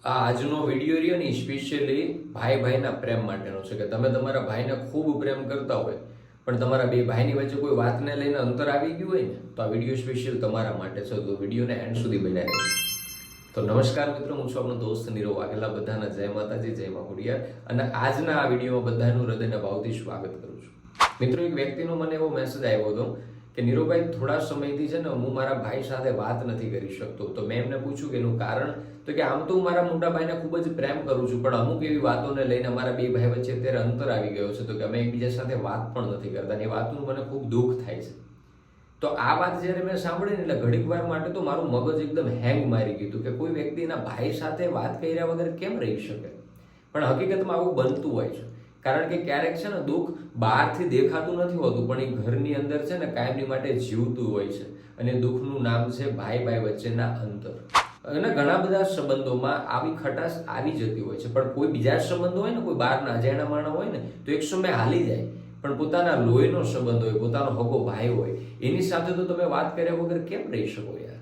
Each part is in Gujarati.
આ આજનો વિડીયો રહ્યો ને સ્પેશિયલી ભાઈ ભાઈના પ્રેમ માટેનો છે કે તમે તમારા ભાઈને ખૂબ પ્રેમ કરતા હોય પણ તમારા બે ભાઈની વચ્ચે કોઈ વાતને લઈને અંતર આવી ગયું હોય ને તો આ વિડીયો સ્પેશિયલ તમારા માટે છે. તો વિડીયોને એન્ડ સુધી બનાવી છે. તો નમસ્કાર મિત્રો, હું છું આપણો દોસ્ત નીરવ વાઘેલા. બધાના જય માતાજી, જય મા ખોડિયાર. અને આજના આ વિડીયોમાં બધાનું હૃદયના ભાવથી સ્વાગત કરું છું. મિત્રો, એક વ્યક્તિનો મને એવો મેસેજ આવ્યો હતો કે નીરુભાઈ, થોડા સમયથી છે ને હું મારા ભાઈ સાથે વાત નથી કરી શકતો. તો મેં એમને પૂછ્યું કે એનું કારણ, તો કે આમ તો હું મારા મોટા ભાઈને ખૂબ જ પ્રેમ કરું છું પણ અમુક એવી વાતોને લઈને અમારા બે ભાઈ વચ્ચે અત્યારે અંતર આવી ગયો છે. તો કે અમે એકબીજા સાથે વાત પણ નથી કરતા અને એ વાતનું મને ખૂબ દુઃખ થાય છે. તો આ વાત જ્યારે મેં સાંભળી ને એટલે ઘડીક વાર માટે તો મારું મગજ એકદમ હેંગ મારી ગયું હતું કે કોઈ વ્યક્તિ એના ભાઈ સાથે વાત કર્યા વગર કેમ રહી શકે. પણ હકીકતમાં આવું બનતું હોય છે. કારણ કે ક્યારેક છે ને દુઃખ બહારથી દેખાતું નથી હોતું પણ એ ઘરની અંદર છે ને કાયમની માટે જીવતું હોય છે. અને દુઃખનું નામ છે ભાઈ ભાઈ વચ્ચેના અંતર. અને ઘણા બધા સંબંધોમાં આવી ખટાશ આવી જતી હોય છે પણ કોઈ બીજા સંબંધો હોય ને, કોઈ બહારના અજાણ્યા માણસ હોય ને તો એક સમય હાલી જાય. પણ પોતાના લોહીનો સંબંધ હોય, પોતાનો હગો ભાઈ હોય, એની સાથે તો તમે વાત કર્યા વગર કેમ રહી શકો યાર.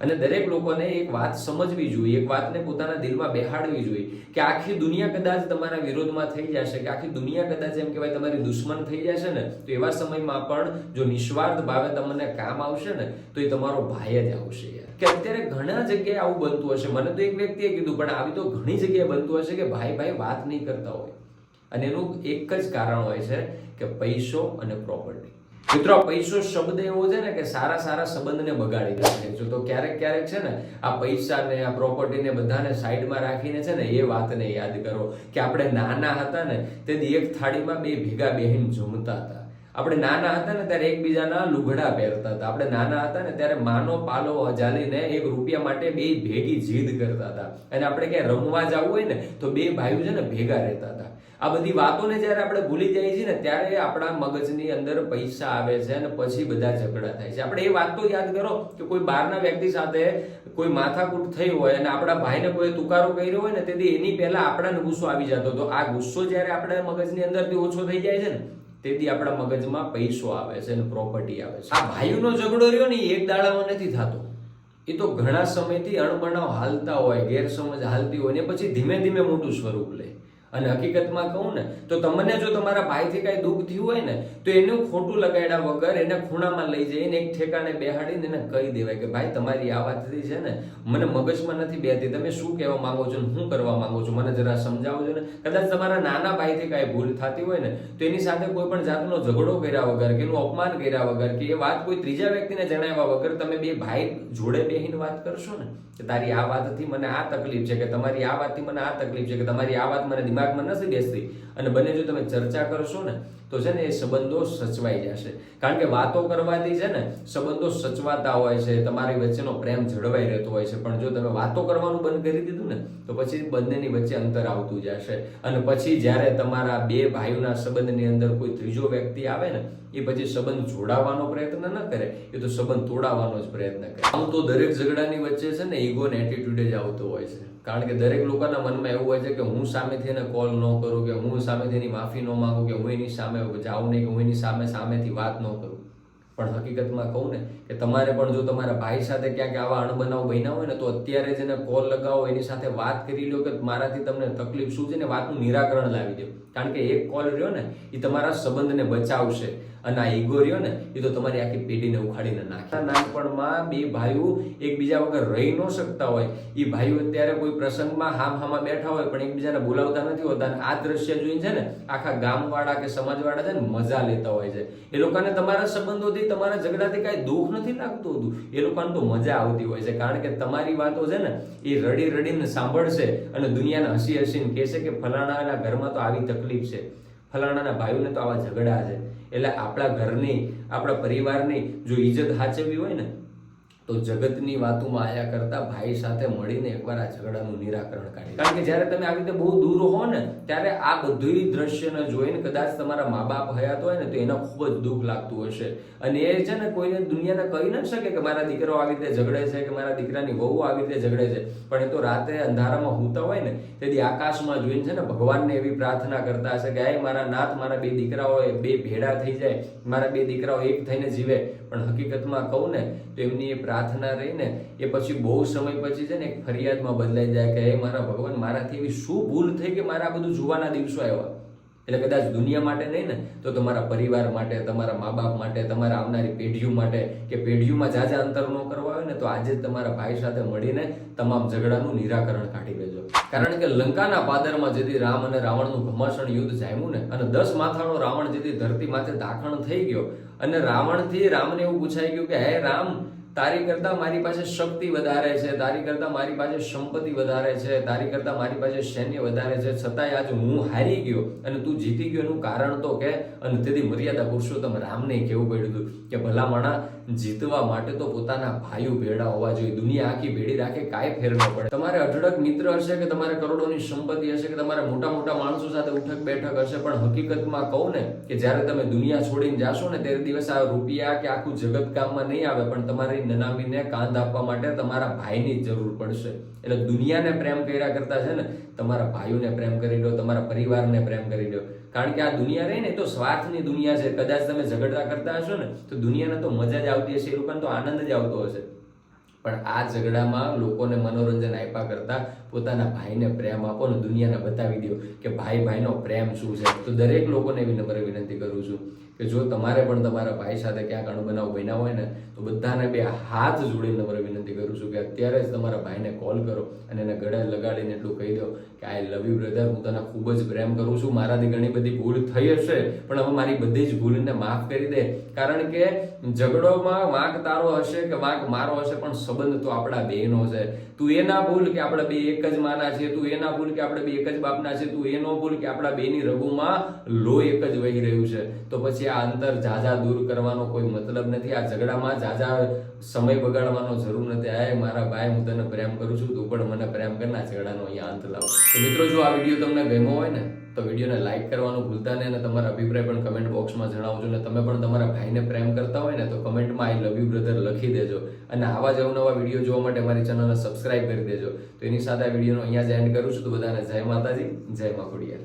અને દરેક લોકોને એક વાત સમજવી જોઈએ, એક વાતને પોતાના દિલમાં બેહાડવી જોઈએ કે આખી દુનિયા કદાચ તમારા વિરોધમાં થઈ જશે, કે આખી દુનિયા કદાચ એમ કહેવાય તમારી દુશ્મન થઈ જશે ને તો એવા સમયમાં પણ જો નિસ્વાર્થ ભાવે તમને કામ આવશે ને તો એ તમારો ભાઈ જ આવશે યાર. કે અત્યારે ઘણા જગ્યાએ આવું બનતું હશે. મને તો એક વ્યક્તિએ કીધું પણ આવી તો ઘણી જગ્યાએ બનતું હશે કે ભાઈ ભાઈ વાત નહીં કરતા હોય. અને એનું એક જ કારણ હોય છે કે પૈસો અને પ્રોપર્ટી. મિત્રો, પૈસો શબ્દ એવો છે ને કે સારા સારા સંબંધને બગાડી નાખે છે. તો ક્યારેક ક્યારેક છે ને આ પૈસાને, આ પ્રોપર્ટીને બધાને સાઈડમાં રાખીને છે ને એ વાતને યાદ કરો કે આપણે નાના હતા ને તેથી એક થાળીમાં બે ભેગા બેહીને જમતા હતા. આપણે નાના હતા ને ત્યારે એકબીજાના લુગડા પહેરતા હતા. આપણે નાના હતા ને ત્યારે માનો પાલો ઝાલીને ₹1 માટે બે ભેગી જીદ કરતા હતા. અને આપણે ક્યાંય રમવા જવું હોય ને તો બે ભાઈઓ છે ને ભેગા રહેતા હતા. આ બધી વાતોને જ્યારે આપણે ભૂલી જઈએ છીએ ને ત્યારે આપણા મગજની અંદર પૈસા આવે છે અને પછી બધા ઝઘડા થાય છે. આપણે એ વાત તો યાદ કરો કે કોઈ બહારના વ્યક્તિ સાથે કોઈ માથાકૂટ થઈ હોય અને આપણા ભાઈને કોઈ તુકારો કર્યો હોય ને તેથી એની પહેલા આપણાને ગુસ્સો આવી જતો. તો આ ગુસ્સો જ્યારે આપણા મગજની અંદરથી ઓછો થઈ જાય છે ને તેથી આપણા મગજમાં પૈસો આવે છે અને પ્રોપર્ટી આવે છે. આ ભાઈઓનો ઝઘડો રહ્યો ને એક દાડામાં નથી થતો. એ તો ઘણા સમયથી અણબનાવ હાલતા હોય, ગેરસમજ હાલતી હોય ને પછી ધીમે ધીમે મોટું સ્વરૂપ લે. અને હકીકતમાં કહું ને તો તમને જો તમારા ભાઈથી કઈ દુઃખ થયું હોય ને તો એનું ખોટું લગાડ્યા વગર એને ખૂણામાં લઈ જઈને એક ઠેકાણે બેહાડીને એને કહી દેવાય કે ભાઈ, તમારી આ વાતથી છે ને મને મગજમાં નથી બેહતી. તમે શું કહેવા માંગો છો ને શું કરવા માંગો છો મને જરા સમજાવજો ને. કદાચ તમારા નાના ભાઈથી કાંઈ ભૂલ થતી હોય ને તો એની સાથે કોઈ પણ જાતનો ઝઘડો કર્યા વગર કે એનું અપમાન કર્યા વગર કે એ વાત કોઈ ત્રીજા વ્યક્તિને જણાવ્યા વગર તમે બે ભાઈ જોડે બેહીને વાત કરશો ને કે તારી આ વાતથી મને આ તકલીફ છે, કે તમારી આ વાતથી મને આ તકલીફ છે, કે તમારી આ વાત મને દિમાગમાં નથી બેસતી, અને બંને જો તમે ચર્ચા કરશો ને તો છે ને એ સંબંધો સચવાઈ જશે. કારણ કે વાતો કરવાથી છે ને સંબંધો સચવાતા હોય છે, તમારી વચ્ચેનો પ્રેમ જળવાઈ રહેતો હોય છે. પણ જો તમે વાતો કરવાનું બંધ કરી દીધું ને તો પછી બંનેની વચ્ચે અંતર આવતું જશે. અને પછી જ્યારે તમારા બે ભાઈઓના સંબંધની અંદર કોઈ ત્રીજો વ્યક્તિ આવે ને એ પછી સંબંધ જોડાવાનો પ્રયત્ન ન કરે, એ તો સંબંધ તોડાવવાનો જ પ્રયત્ન કરે. આમ તો દરેક ઝઘડાની વચ્ચે છે ને ઈગો ને એટીટ્યુડ જ આવતો હોય છે. કારણ કે દરેક લોકોના મનમાં એવું હોય છે કે હું સામેથી એને કોલ ન કરું, કે હું સામેથી એની માફી ન માંગુ, કે હું એની સામે જાઉં નહીં, કે હું એની સામેથી વાત ન કરું. પણ હકીકતમાં કહું ને કે તમારે પણ જો તમારા ભાઈ સાથે ક્યાંક આવા અણબનાવ બન્યા હોય ને તો અત્યારે જ એને કોલ લગાવો, એની સાથે વાત કરી લો કે મારાથી તમને તકલીફ શું છે ને વાતનું નિરાકરણ લાવી દો. કારણ કે એક કોલ રહ્યો ને એ તમારા સંબંધને બચાવશે અને આ ઈગો રહ્યો ને એ તો તમારી આખી પેઢીને ઉખાડીને નાખે. નાનપણમાં બે ભાઈઓ એકબીજા વગર રહી ન શકતા હોય, એ ભાઈઓ અત્યારે કોઈ પ્રસંગમાં હામાં બેઠા હોય પણ એકબીજાને બોલાવતા નથી હોતા. અને આ દ્રશ્ય જોઈને છે ને આખા ગામવાળા કે સમાજવાળા છે ને મજા લેતા હોય છે. એ લોકોને તમારા સંબંધોથી, તમારા ઝઘડાથી કાંઈ દુઃખ નથી લાગતું હતું, એ લોકોને તો મજા આવતી હોય છે. કારણ કે તમારી વાતો છે ને એ રડી રડીને સાંભળશે અને દુનિયાને હસી હસીને કહેશે કે ફલાણાના ઘરમાં તો આવી તકલીફ છે, ફલાણાના ભાઈઓને તો આવા ઝઘડા છે. એટલે આપણા ઘરની, આપણા પરિવારની જો ઇજ્જત સાચવવી હોય ને તો જગતની વાતોમાં આયા કરતા ભાઈ સાથે મળીને એકવાર આ ઝઘડાનું નિરાકરણ કાઢી. કારણ કે જ્યારે તમે આવી રીતે બહુ દૂર હો ને ત્યારે આ બધું દ્રશ્યને જોઈને કદાચ તમારા મા બાપ હયાત હોય ને તો એને ખૂબ જ દુઃખ લાગતું હશે. અને એ છે ને કોઈને દુનિયાને કહી ન શકે કે મારા દીકરો આવી રીતે ઝઘડે છે, કે મારા દીકરાની વહુ આવી રીતે ઝઘડે છે. પણ એ તો રાતે અંધારામાં સૂતા હોય ને તેથી આકાશમાં જોઈને છે ને ભગવાનને એવી પ્રાર્થના કરતા હશે કે હે મારા નાથ, મારા બે દીકરાઓ બે ભેડા થઈ જાય, મારા બે દીકરાઓ એક થઈને જીવે. પણ હકીકતમાં કહું ને તો એમની એ પ્રાર્થના રહીને એ પછી બહુ સમય પછી છે ને એક ફરિયાદમાં બદલાઈ જાય કે હે મારા ભગવાન, મારાથી એવી શું ભૂલ થઈ કે મારા બધું જોવાના દિવસો આવ્યા. એટલે કદાચ દુનિયા માટે નહીં ને તો તમારા પરિવાર માટે, તમારા મા બાપ માટે, તમારા આવનારી પેઢીઓ માટે કે પેઢીઓમાં જાજા અંતર ન કરવા હોય ને તો આજે જ તમારા ભાઈ સાથે મળીને તમામ ઝઘડાનું નિરાકરણ કાઢી લેજો. કારણ કે લંકાના પાદરમાં જેથી રામ અને રાવણનું ઘમાસણ યુદ્ધ જામ્યું ને અને 10 માથાનો રાવણ જેથી ધરતી માથે દાખણ થઈ ગયો અને રાવણથી રામને એવું પૂછાઈ ગયું કે હે રામ, તારી કરતા મારી પાસે શક્તિ વધારે છે, તારી કરતા મારી પાસે સંપત્તિ વધારે છે, તારી કરતા મારી પાસે સૈન્ય વધારે છે, છતાંય આજે હું હારી ગયો અને તું જીતી ગયો એનું કારણ તો કે. અને તેથી મર્યાદા પુરુષોત્તમ રામને કહેવું પડ્યું હતું કે ભલા માણા, જીતવા માટે તો પોતાના ભાઈઓ ભેડા હોવા જોઈએ. દુનિયા આખી ભેડી રાખે કાંઈ ફેર ન પડે. તમારે અઢળક મિત્ર હશે કે તમારે કરોડોની સંપત્તિ હશે કે તમારા મોટા મોટા માણસો સાથે ઉઠક બેઠક હશે, પણ હકીકતમાં કહું ને કે જ્યારે તમે દુનિયા છોડીને જાશો ને ત્યારે દિવસ આ રૂપિયા કે આખું જગત કામમાં નહીં આવે, પણ તમારી નનામીને કાંધ આપવા માટે તમારા ભાઈની જ જરૂર પડશે. એટલે દુનિયાને પ્રેમ કર્યા કરતા છે ને તમારા ભાઈઓને પ્રેમ કરી દો, તમારા પરિવારને પ્રેમ કરી દો. કારણ કે આ દુનિયા રહી ને તો સ્વાર્થની દુનિયા છે. કદાચ તમે ઝઘડા કરતા હશો ને તો દુનિયાને તો મજા જ આવતી હશે, એ લોકોને તો આનંદ જ આવતો હશે, પણ આ ઝઘડામાં લોકોને મનોરંજન આપ્યા કરતા પોતાના ભાઈને પ્રેમ આપો ને દુનિયાને બતાવી દો કે ભાઈ ભાઈનો પ્રેમ શું છે. તો દરેક લોકોને એવી નમ્ર વિનંતી કરું છું કે જો તમારે પણ તમારા ભાઈ સાથે ક્યાંક અણબનાવ બન્યા હોય ને તો બધાને 2 હાથ જોડીને નમ્ર વિનંતી કરું છું કે અત્યારે જ તમારા ભાઈને કોલ કરો અને એને ગળે લગાડીને એટલું કહી દો કે આઈ લવ યુ બ્રધર, હું તને ખૂબ જ પ્રેમ કરું છું, મારાથી ઘણી બધી ભૂલ થઈ હશે પણ હવે મારી બધી જ ભૂલને માફ કરી દે. કારણ કે ઝઘડોમાં વાંક તારો હશે કે વાંક મારો હશે, પણ સંબંધ તો આપણા બેનો છે. તું એ ના ભૂલ કે આપણે 2 એક જ માના છે, તું એ ના ભૂલ કે આપણે 2 એક જ બાપના છે, તું એ ન ભૂલ કે આપણા બેની રગુમાં લોહી એક જ વહી રહ્યું છે. તો પછી આ અંતર જાજા દૂર કરવાનો કોઈ મતલબ નથી, આ ઝઘડામાં જાજા સમય બગાડવાનો જરૂર નથી. આ મારા ભાઈ, હું તને પ્રેમ કરું છું, તું પણ મને પ્રેમ કરના, ઝઘડાનો અહીંયા અંત લાવ. તો મિત્રો, જો આ વિડીયો તમને ગમ્યો હોય ને તો વિડીયોને લાઈક કરવાનું ભૂલતા નહીં અને તમારા અભિપ્રાય પણ કમેન્ટ બોક્સમાં જણાવજો. અને તમે પણ તમારા ભાઈને પ્રેમ કરતા હોય ને તો કમેન્ટમાં આઈ લવ યુ બ્રધર લખી દેજો. અને આવા જ અવનવા વિડીયો જોવા માટે મારી ચેનલને સબસ્ક્રાઇબ કરી દેજો. તો એની સાથે આ વિડીયોનો અહીંયા જ એન્ડ કરું છું. તો બધાને જય માતાજી, જય મા ખોડિયાર.